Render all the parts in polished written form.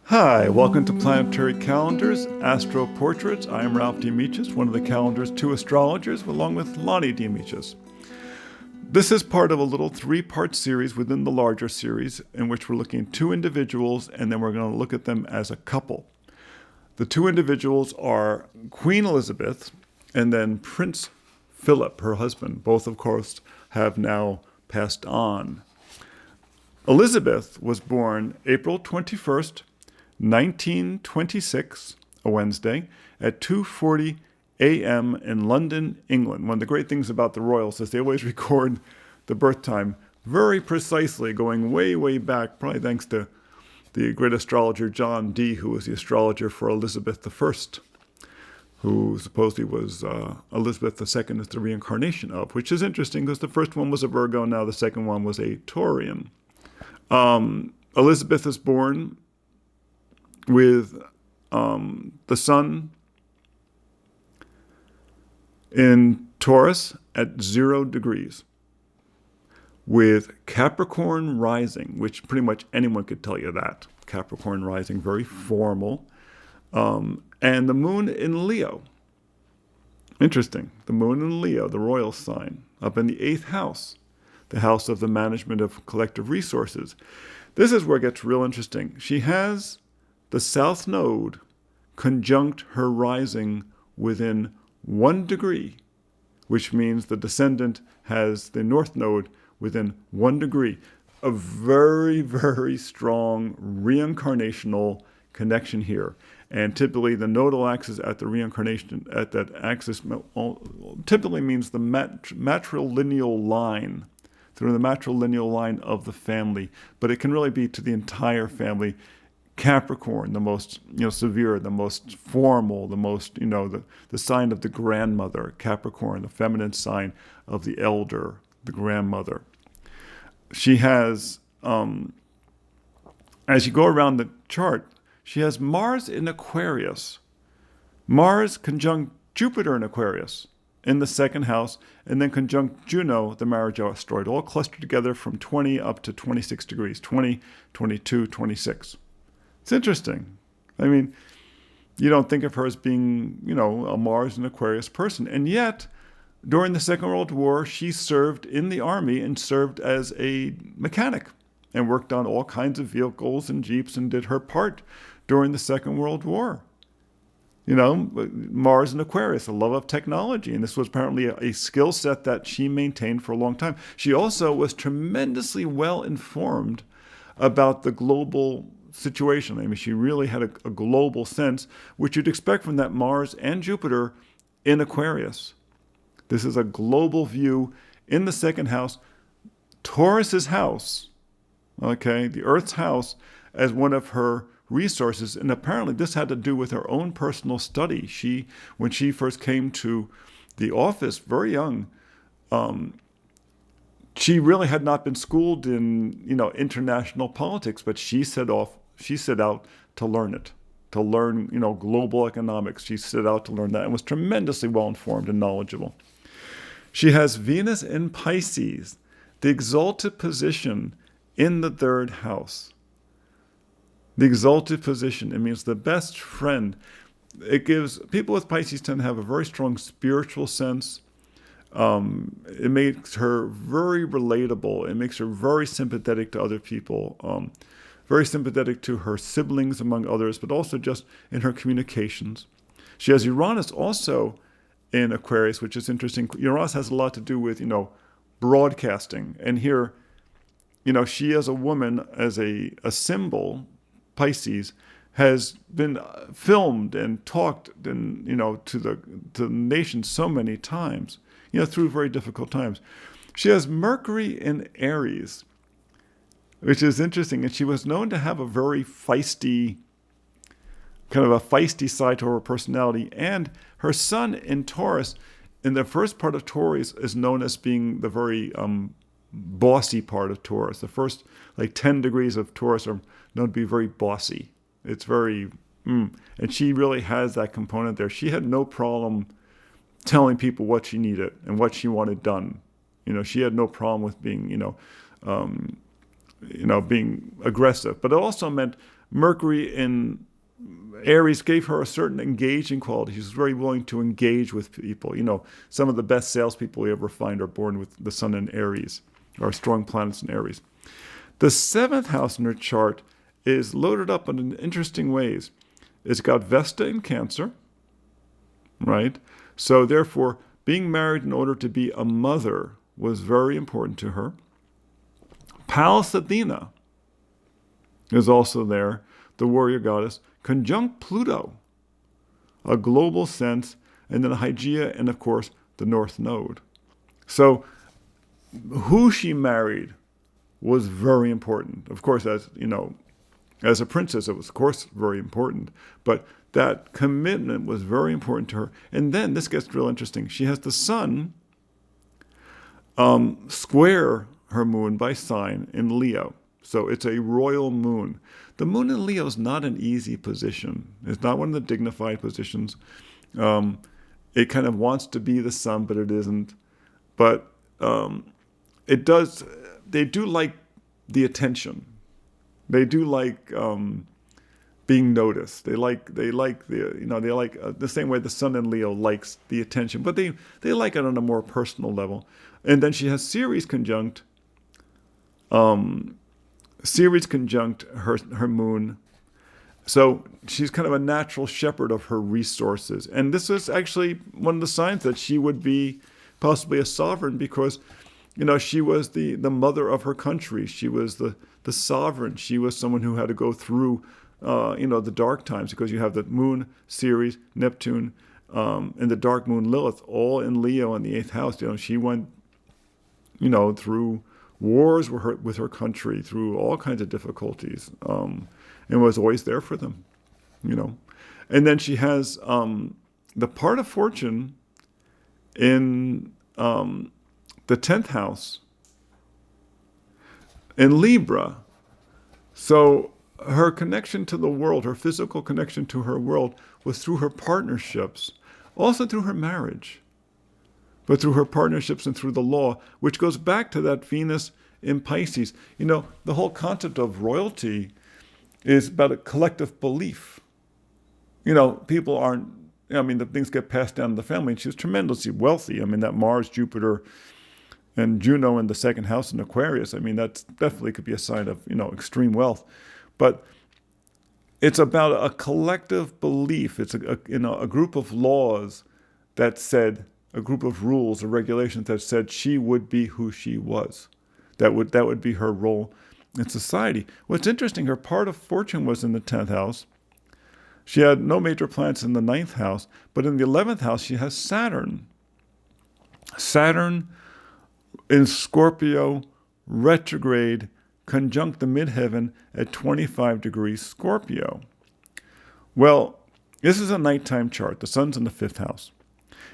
Hi, welcome to Planetary Calendars, Astro Portraits. I am Ralph Dimichis, one of the calendar's two astrologers, along with Lonnie Dimichis. This is part of a little three-part series within the larger series in which we're looking at two individuals and then we're going to look at them as a couple. The two individuals are Queen Elizabeth and then Prince Phillip, her husband. Both, of course, have now passed on. Elizabeth was born April 21st, 1926, a Wednesday, at 2:40 a.m. in London, England. One of the great things about the royals is they always record the birth time very precisely, going way, way back, probably thanks to the great astrologer John Dee, who was the astrologer for Elizabeth I, who supposedly was Elizabeth II is the reincarnation of, which is interesting because the first one was a Virgo, now the second one was a Taurian. Elizabeth is born with the sun in Taurus at 0 degrees, with Capricorn Rising, which pretty much anyone could tell you that. Capricorn Rising, very formal. And the moon in Leo. Interesting. The moon in Leo, the royal sign, up in the 8th house, the house of the management of collective resources. This is where it gets real interesting. She has the south node conjunct her rising within 1 degree, which means the descendant has the north node within 1 degree. A very, very strong reincarnational connection here. And typically the nodal axis at the reincarnation, at that axis, typically means the matrilineal line, through the matrilineal line of the family. But it can really be to the entire family. Capricorn, the most severe, the most formal, the most the sign of the grandmother. Capricorn, the feminine sign of the elder, the grandmother. She has, as you go around the chart, she has Mars in Aquarius. Mars conjunct Jupiter in Aquarius in the 2nd house, and then conjunct Juno, the marriage asteroid, all clustered together from 20 up to 26 degrees, 20, 22, 26. It's interesting. I mean, you don't think of her as being, a Mars and Aquarius person. And yet, during the Second World War, she served in the army and served as a mechanic and worked on all kinds of vehicles and jeeps and did her part during the Second World War. Mars and Aquarius, a love of technology. And this was apparently a skill set that she maintained for a long time. She also was tremendously well informed about the global situation. I mean, she really had a global sense, which you'd expect from that Mars and Jupiter in Aquarius. This is a global view in the 2nd house, Taurus's house, okay, the Earth's house, as one of her resources. And apparently this had to do with her own personal study. When she first came to the office, very young, she really had not been schooled in, international politics, but she set out to learn it, to learn, global economics. She set out to learn that and was tremendously well informed and knowledgeable. She has Venus in Pisces, the exalted position in the 3rd house. The exalted position, it means the best friend. It gives people with Pisces tend to have a very strong spiritual sense. It makes her very relatable. It makes her very sympathetic to other people, very sympathetic to her siblings, among others, but also just in her communications. She has Uranus also in Aquarius, which is interesting. Uranus has a lot to do with, broadcasting. And here, she as a woman, as a symbol, Pisces, has been filmed and talked and, to the nation so many times, through very difficult times. She has Mercury in Aries, which is interesting. And she was known to have a very feisty side to her personality. And her sun in Taurus, in the first part of Taurus, is known as being the very bossy part of Taurus. The first 10 degrees of Taurus are known to be very bossy. It's very, and she really has that component there. She had no problem telling people what she needed and what she wanted done. She had no problem with being, being aggressive. But it also meant Mercury in Aries gave her a certain engaging quality. She was very willing to engage with people. Some of the best salespeople we ever find are born with the sun in Aries, or strong planets in Aries. The seventh house in her chart is loaded up in interesting ways. It's got Vesta in Cancer, right? So therefore, being married in order to be a mother was very important to her. Pallas Athena is also there, the warrior goddess, conjunct Pluto, a global sense, and then Hygeia, and of course, the North Node. So who she married was very important. Of course, as a princess, it was, of course, very important. But that commitment was very important to her. And then, this gets real interesting. She has the sun square her moon by sign in Leo. So it's a royal moon. The moon in Leo is not an easy position. It's not one of the dignified positions. It kind of wants to be the sun, but it isn't. But it does. They do like the attention. They do like being noticed. They like the same way the sun in Leo likes the attention, but they like it on a more personal level. And then she has Ceres conjunct her moon. So she's kind of a natural shepherd of her resources. And this is actually one of the signs that she would be possibly a sovereign, because, she was the mother of her country. She was the sovereign. She was someone who had to go through, the dark times, because you have the moon, Ceres, Neptune, and the dark moon, Lilith, all in Leo in the 8th house. She went, through wars with her country, through all kinds of difficulties, and was always there for them, And then she has the part of fortune in the 10th house in Libra. So her connection to the world, her physical connection to her world, was through her partnerships, also through her marriage, but through her partnerships and through the law, which goes back to that Venus in Pisces. The whole concept of royalty is about a collective belief. People aren't, the things get passed down to the family, and she was tremendously wealthy. That Mars, Jupiter, and Juno in the 2nd house in Aquarius, that definitely could be a sign of, extreme wealth. But it's about a collective belief. It's a group of laws that said, a group of rules or regulations that said she would be who she was. That would be her role in society. What's interesting, her part of fortune was in the 10th house. She had no major planets in the 9th house, but in the 11th house she has Saturn. Saturn in Scorpio, retrograde, conjunct the midheaven at 25 degrees Scorpio. Well, this is a nighttime chart. The sun's in the 5th house.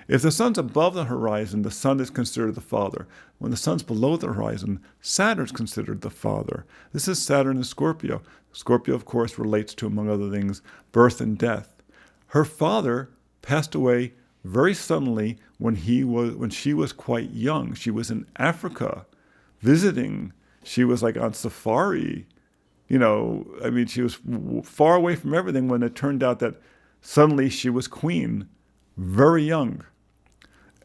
If the sun's above the horizon, the sun is considered the father. When the sun's below the horizon, Saturn's considered the father. This is Saturn in Scorpio. Scorpio, of course, relates to, among other things, birth and death. Her father passed away very suddenly when she was quite young. She was in Africa visiting. She was like on safari. She was far away from everything when it turned out that suddenly she was queen, very young.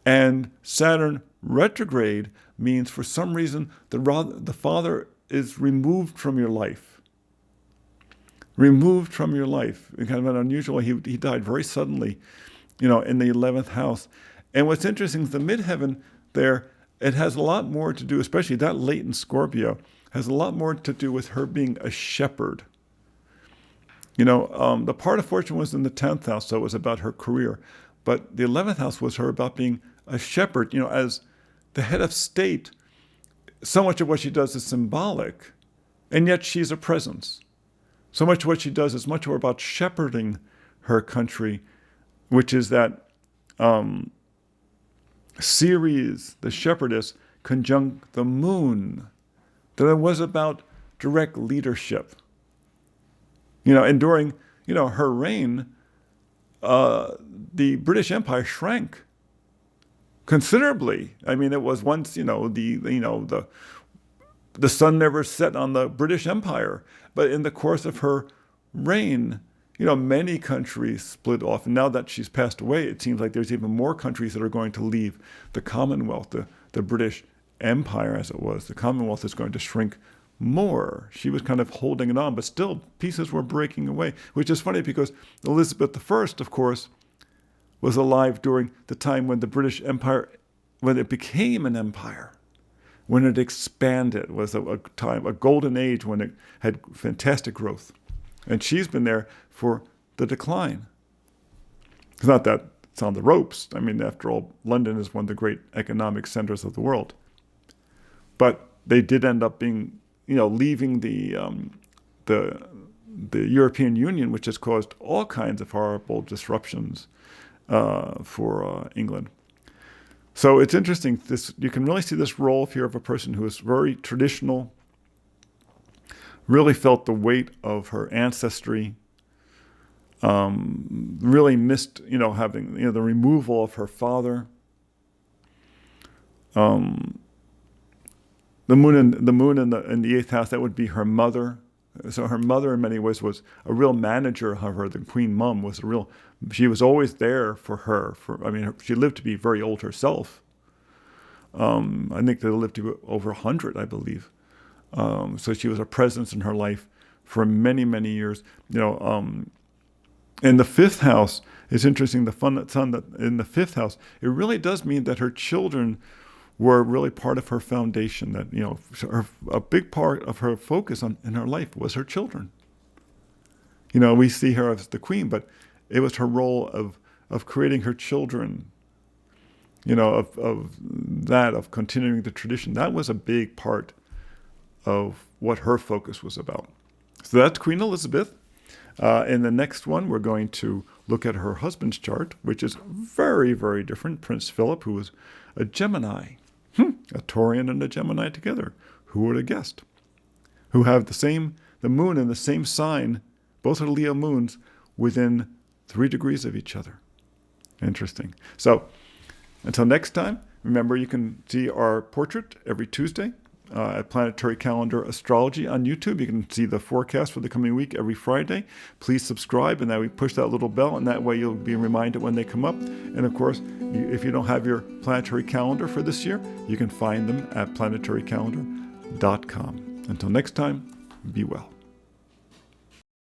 And Saturn retrograde means, for some reason, the father is removed from your life. Removed from your life in kind of an unusual way. He died very suddenly, in the 11th house. And what's interesting is the midheaven there, it has a lot more to do, especially that late in Scorpio, has a lot more to do with her being a shepherd. The part of fortune was in the 10th house, so it was about her career. But the 11th house was her about being a shepherd. As the head of state, so much of what she does is symbolic, and yet she's a presence. So much of what she does is much more about shepherding her country, which is that Ceres, the shepherdess, conjunct the moon, that it was about direct leadership. And during, her reign, the British Empire shrank considerably. It was once, the the sun never set on the British Empire. But in the course of her reign, many countries split off. And now that she's passed away, it seems like there's even more countries that are going to leave the Commonwealth, the British Empire as it was. The Commonwealth is going to shrink more. She was kind of holding it on, but still pieces were breaking away, which is funny because Elizabeth I, of course, was alive during the time when the British Empire, when it became an empire, when it expanded, was a time, a golden age when it had fantastic growth. And she's been there for the decline. It's not that it's on the ropes. I mean, after all, London is one of the great economic centers of the world. But they did end up being, leaving the European Union, which has caused all kinds of horrible disruptions for England. So it's interesting. You can really see this role here of a person who is very traditional, really felt the weight of her ancestry, really missed, having, the removal of her father. The moon in the eighth house, that would be her mother. So her mother, in many ways, was a real manager of her. The Queen Mum she was always there for her. She lived to be very old herself. I think they lived to be over 100, I believe. So she was a presence in her life for many, many years. In the fifth house, it's interesting, the sun that in the fifth house, it really does mean that her children were really part of her foundation, that, a big part of her focus in her life was her children. We see her as the queen, but it was her role of creating her children, of continuing the tradition. That was a big part of what her focus was about. So that's Queen Elizabeth. In the next one, we're going to look at her husband's chart, which is very, very different. Prince Phillip, who was a Gemini. A Taurian and a Gemini together. Who would have guessed? Who have the moon in the same sign, both are Leo moons, within 3 degrees of each other. Interesting. So, until next time, remember you can see our portrait every Tuesday at Planetary Calendar Astrology on YouTube. You can see the forecast for the coming week every Friday. Please subscribe, and then we push that little bell, and that way you'll be reminded when they come up. And of course, if you don't have your planetary calendar for this year, you can find them at planetarycalendar.com. Until next time, be well.